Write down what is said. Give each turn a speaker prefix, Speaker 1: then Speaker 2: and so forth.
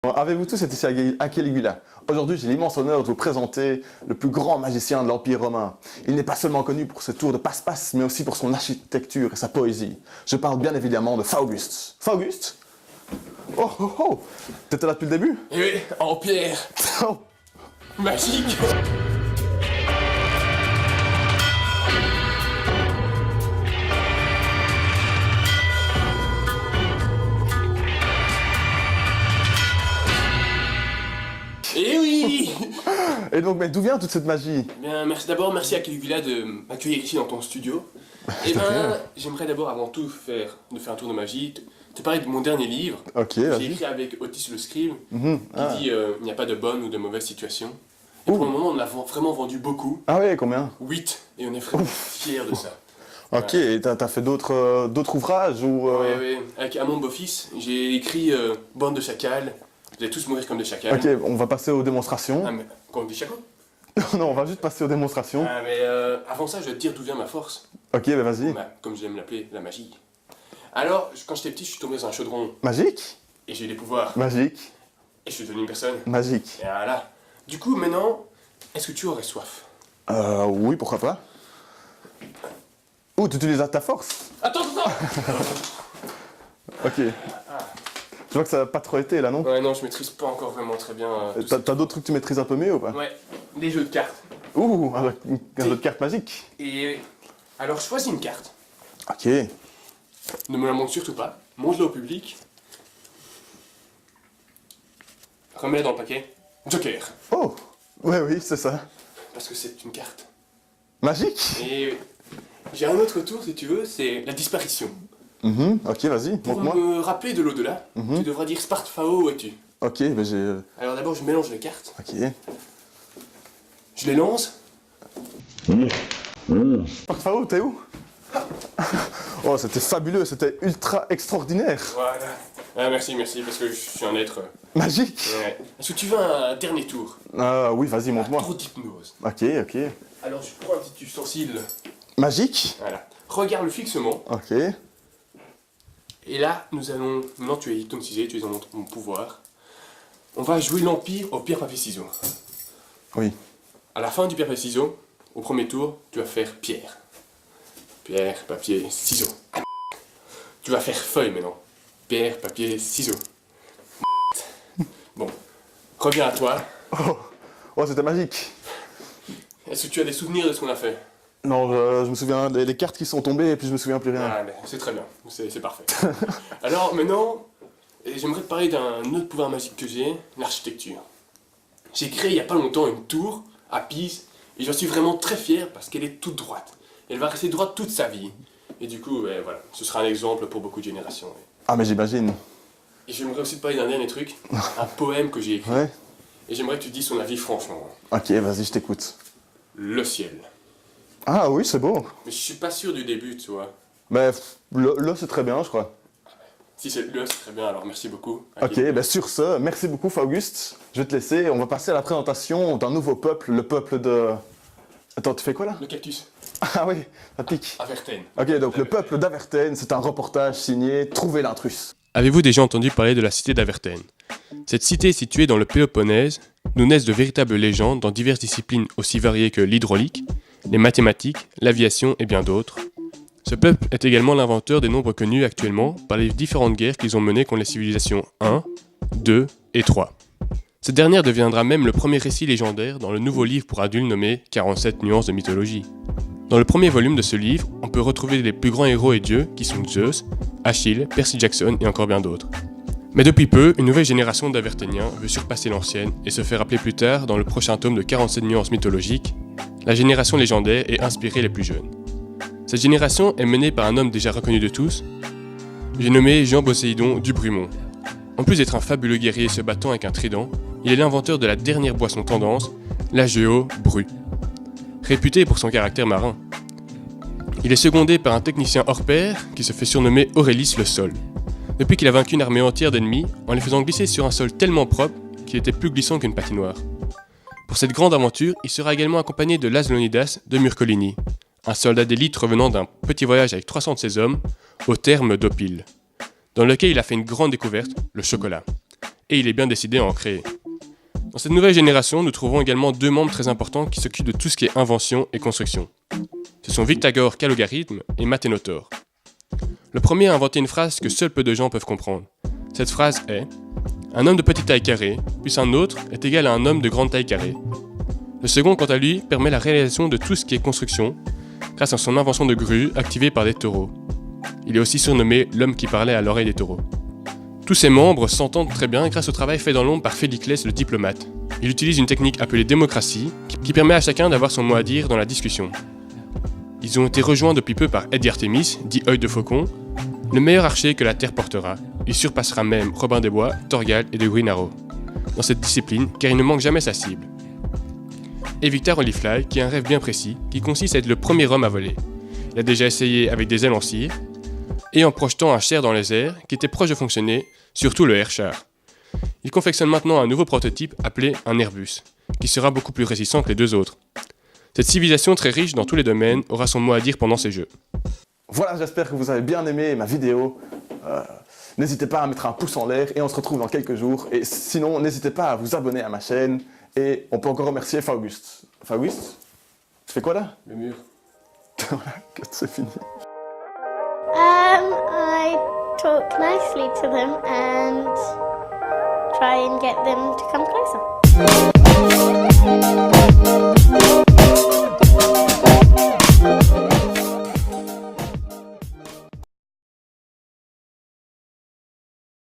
Speaker 1: Bon, avez-vous tous été ici à Caligula? Aujourd'hui, j'ai l'immense honneur de vous présenter le plus grand magicien de l'Empire romain. Il n'est pas seulement connu pour ses tours de passe-passe, mais aussi pour son architecture et sa poésie. Je parle bien évidemment de Fauguste. Fauguste? Oh oh oh! T'étais là depuis le début?
Speaker 2: Eh oui, en pierre.
Speaker 1: Oh.
Speaker 2: Magique. Eh oui.
Speaker 1: Et donc, mais d'où vient toute cette magie?
Speaker 2: Bien, merci à Caligula de m'accueillir ici dans ton studio. Eh ben, j'aimerais d'abord, avant tout, faire un tour de magie, te parler de mon dernier livre.
Speaker 1: Ok,
Speaker 2: J'ai
Speaker 1: vas-y.
Speaker 2: écrit avec Otis le Scribe,
Speaker 1: Ah.
Speaker 2: qui dit il n'y a pas de bonne ou de mauvaise situation. Et pour le moment, on l'a vraiment vendu beaucoup,
Speaker 1: Ah ouais, combien?
Speaker 2: 8, et on est vraiment fiers de ça.
Speaker 1: Ok, et t'as fait d'autres ouvrages ou...
Speaker 2: Oui. Avec Amon Bofis, j'ai écrit Bande de chacals. Vous allez tous mourir comme des chacals.
Speaker 1: Ok, on va passer aux démonstrations.
Speaker 2: Ah, mais comme des chacals?
Speaker 1: Non, on va juste passer aux démonstrations.
Speaker 2: Ah, mais avant ça, je vais te dire d'où vient ma force.
Speaker 1: Ok, bah vas-y.
Speaker 2: Comme j'aime l'appeler, la magie. Alors, quand j'étais petit, je suis tombé dans un chaudron
Speaker 1: Magique?
Speaker 2: et j'ai eu des pouvoirs.
Speaker 1: Magique?
Speaker 2: Et je suis devenu une personne.
Speaker 1: Magique.
Speaker 2: Et voilà. Du coup, maintenant, est-ce que tu aurais soif?
Speaker 1: Oui, pourquoi pas. Oh, tu utilises ta force?
Speaker 2: Attends.
Speaker 1: Ok. Je vois que ça n'a pas trop été là, non?
Speaker 2: Ouais, non, je maîtrise pas encore vraiment très bien. tout ça.
Speaker 1: T'as d'autres trucs que tu maîtrises un peu mieux ou pas?
Speaker 2: Ouais, des jeux de cartes.
Speaker 1: Ouh, un jeu de cartes magique.
Speaker 2: Et alors, choisis une carte.
Speaker 1: Ok.
Speaker 2: Ne me la montre surtout pas. Montre-la au public. Remets-la dans le paquet. Joker.
Speaker 1: Oh, ouais, oui, c'est ça.
Speaker 2: Parce que c'est une carte.
Speaker 1: Magique?
Speaker 2: Et j'ai un autre tour si tu veux, c'est la disparition.
Speaker 1: Ok, vas-y,
Speaker 2: Pour
Speaker 1: montre-moi.
Speaker 2: me rappeler de l'au-delà, tu devras dire Spartfao où es-tu.
Speaker 1: Ok, bah j'ai...
Speaker 2: Alors d'abord je mélange les cartes,
Speaker 1: Ok.
Speaker 2: je les lance.
Speaker 1: Spartfao, t'es où? Oh, c'était fabuleux, c'était ultra extraordinaire.
Speaker 2: Voilà. Ah, merci, parce que je suis un être...
Speaker 1: Magique?
Speaker 2: Ouais. Est-ce que tu veux un dernier tour?
Speaker 1: Oui, vas-y, montre-moi.
Speaker 2: Tour d'hypnose.
Speaker 1: Ok.
Speaker 2: Alors je prends un petit ustensile.
Speaker 1: Magique?
Speaker 2: Voilà. Regarde-le fixement.
Speaker 1: Ok.
Speaker 2: Et là, maintenant tu es hypnotisé, tu es dans mon pouvoir. On va jouer l'Empire au pierre, papier, ciseaux.
Speaker 1: Oui.
Speaker 2: À la fin du pierre, papier, ciseaux, au premier tour, tu vas faire pierre. Pierre, papier, ciseaux. Tu vas faire feuille maintenant. Pierre, papier, ciseaux. Bon, reviens à toi.
Speaker 1: Oh, c'était magique.
Speaker 2: Est-ce que tu as des souvenirs de ce qu'on a fait?
Speaker 1: Non, je me souviens des cartes qui sont tombées et puis je me souviens plus rien.
Speaker 2: Ah, mais c'est très bien, c'est parfait. Alors maintenant, j'aimerais te parler d'un autre pouvoir magique que j'ai, l'architecture. J'ai créé il n'y a pas longtemps une tour à Pise et j'en suis vraiment très fier parce qu'elle est toute droite. Elle va rester droite toute sa vie. Et du coup, voilà, ce sera un exemple pour beaucoup de générations. Ouais.
Speaker 1: Ah, mais j'imagine.
Speaker 2: Et j'aimerais aussi te parler d'un dernier truc, un poème que j'ai écrit.
Speaker 1: Ouais.
Speaker 2: Et j'aimerais que tu dises son avis franchement.
Speaker 1: Ok, vas-y, je t'écoute.
Speaker 2: Le ciel.
Speaker 1: Ah oui, c'est beau.
Speaker 2: Mais je suis pas sûr du début, tu vois.
Speaker 1: Mais là, c'est très bien, je crois.
Speaker 2: Si c'est le, c'est très bien, alors merci beaucoup.
Speaker 1: Ok, ben sur ce, merci beaucoup, Fauguste. Je vais te laisser. On va passer à la présentation d'un nouveau peuple, le peuple de... Attends, tu fais quoi là?
Speaker 2: Le cactus.
Speaker 1: Ah oui, ça pique.
Speaker 2: Avertène.
Speaker 1: Ok, donc le peuple d'Avertène, c'est un reportage signé Trouver l'intrus.
Speaker 2: Avez-vous déjà entendu parler de la cité d'Avertène? Cette cité située dans le Péloponnèse, nous naissent de véritables légendes dans diverses disciplines aussi variées que l'hydraulique, les mathématiques, l'aviation et bien d'autres. Ce peuple est également l'inventeur des nombres connus actuellement par les différentes guerres qu'ils ont menées contre les civilisations 1, 2 et 3. Cette dernière deviendra même le premier récit légendaire dans le nouveau livre pour adultes nommé 47 nuances de mythologie. Dans le premier volume de ce livre, on peut retrouver les plus grands héros et dieux qui sont Zeus, Achille, Percy Jackson et encore bien d'autres. Mais depuis peu, une nouvelle génération d'Averténiens veut surpasser l'ancienne et se faire appeler plus tard dans le prochain tome de 47 nuances mythologiques, la génération légendaire et inspirer les plus jeunes. Cette génération est menée par un homme déjà reconnu de tous, j'ai nommé Jean-Poséidon Dubrumont. En plus d'être un fabuleux guerrier se battant avec un trident, il est l'inventeur de la dernière boisson tendance, la Géo Bru. Réputé pour son caractère marin. Il est secondé par un technicien hors pair qui se fait surnommer Aurélis le Sol. Depuis qu'il a vaincu une armée entière d'ennemis en les faisant glisser sur un sol tellement propre qu'il était plus glissant qu'une patinoire. Pour cette grande aventure, il sera également accompagné de Laszlo-Nidas de Murcolini, un soldat d'élite revenant d'un petit voyage avec 300 de ses hommes, au terme d'Opile, dans lequel il a fait une grande découverte, le chocolat. et il est bien décidé à en créer. Dans cette nouvelle génération, nous trouvons également 2 membres très importants qui s'occupent de tout ce qui est invention et construction. Ce sont Victagore Kalogarithme et Mathenotor. Le premier a inventé une phrase que seuls peu de gens peuvent comprendre. Cette phrase est « Un homme de petite taille carrée, plus un autre, est égal à un homme de grande taille carrée ». Le second, quant à lui, permet la réalisation de tout ce qui est construction, grâce à son invention de grue activée par des taureaux. Il est aussi surnommé l'homme qui parlait à l'oreille des taureaux. Tous ces membres s'entendent très bien grâce au travail fait dans l'ombre par Féliclès le diplomate. Il utilise une technique appelée démocratie, qui permet à chacun d'avoir son mot à dire dans la discussion. Ils ont été rejoints depuis peu par Eddie Artemis, dit œil de faucon, le meilleur archer que la Terre portera. Il surpassera même Robin des Bois, Thorgal et de Green Arrow dans cette discipline, car il ne manque jamais sa cible. Et Victor Olifly, qui a un rêve bien précis, qui consiste à être le premier homme à voler. Il a déjà essayé avec des ailes en cire, et en projetant un char dans les airs, qui était proche de fonctionner, surtout le Airchar. Il confectionne maintenant un nouveau prototype appelé un Airbus, qui sera beaucoup plus résistant que les 2 autres. Cette civilisation très riche dans tous les domaines aura son mot à dire pendant ces jeux.
Speaker 1: Voilà, j'espère que vous avez bien aimé ma vidéo. N'hésitez pas à mettre un pouce en l'air et on se retrouve dans quelques jours. Et sinon, n'hésitez pas à vous abonner à ma chaîne. Et on peut encore remercier Fauguste. Fauguste, tu fais quoi là?
Speaker 2: Le mur.
Speaker 1: Voilà, que c'est fini.
Speaker 3: I talk nicely to them and try and get them to come closer.